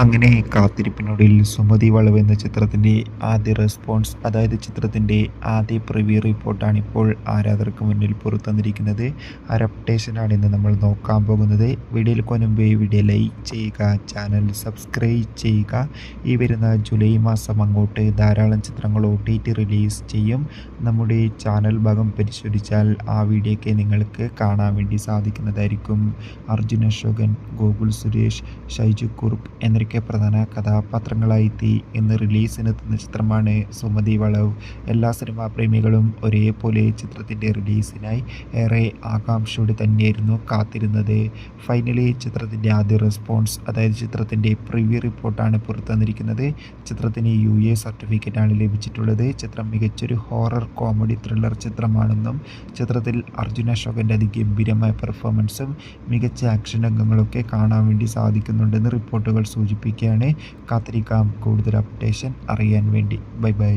അങ്ങനെ കാത്തിരിപ്പിനൊടുവിൽ സുമതി വളവ് എന്ന ചിത്രത്തിൻ്റെ ആദ്യ റെസ്പോൺസ്, അതായത് ചിത്രത്തിൻ്റെ ആദ്യ പ്രിവ്യൂ റിപ്പോർട്ടാണ് ഇപ്പോൾ ആരാധകർക്ക് മുന്നിൽ പുറത്തുവന്നിരിക്കുന്നത്. ആ അപ്ഡേഷനാണ് ഇന്ന് നമ്മൾ നോക്കാൻ പോകുന്നത്. വീഡിയോയിൽ മുൻപ് വീഡിയോ ലൈക്ക് ചെയ്യുക, ചാനൽ സബ്സ്ക്രൈബ് ചെയ്യുക. ഈ വരുന്ന ജൂലൈ മാസം അങ്ങോട്ട് ധാരാളം ചിത്രങ്ങൾ OTT റിലീസ് ചെയ്യും. നമ്മുടെ ചാനൽ ഭാഗം പരിശോധിച്ചാൽ ആ വീഡിയോയ്ക്ക് നിങ്ങൾക്ക് കാണാൻ വേണ്ടി സാധിക്കുന്നതായിരിക്കും. അർജുൻ അശോകൻ, ഗോകുൽ സുരേഷ്, ഷൈജു കുറുപ്പ് എന്നൊക്കെ പ്രധാന കഥാപാത്രങ്ങളായി ഇന്ന് റിലീസിനെത്തുന്ന ചിത്രമാണ് സുമതി വളവ്. എല്ലാ സിനിമാ പ്രേമികളും ഒരേപോലെ ചിത്രത്തിൻ്റെ റിലീസിനായി ഏറെ ആകാംക്ഷയോടെ തന്നെയായിരുന്നു കാത്തിരുന്നത്. ഫൈനലി ചിത്രത്തിൻ്റെ ആദ്യ റെസ്പോൺസ്, അതായത് ചിത്രത്തിൻ്റെ പ്രിവ്യൂ റിപ്പോർട്ടാണ് പുറത്തുവന്നിരിക്കുന്നത്. ചിത്രത്തിന് UA സർട്ടിഫിക്കറ്റാണ് ലഭിച്ചിട്ടുള്ളത്. ചിത്രം മികച്ചൊരു ഹൊറർ കോമഡി ത്രില്ലർ ചിത്രമാണെന്നും ചിത്രത്തിൽ അർജുൻ അശോകൻ്റെ അതിഗംഭീരമായ പെർഫോമൻസും മികച്ച ആക്ഷൻ രംഗങ്ങളൊക്കെ കാണാൻ വേണ്ടി സാധിക്കുന്നുണ്ടെന്ന് റിപ്പോർട്ടുകൾ സൂചിപ്പിക്കുകയാണ്. കാത്തിരിക്കാം കൂടുതൽ അപ്ഡേഷൻ അറിയാൻ വേണ്ടി. Bye bye.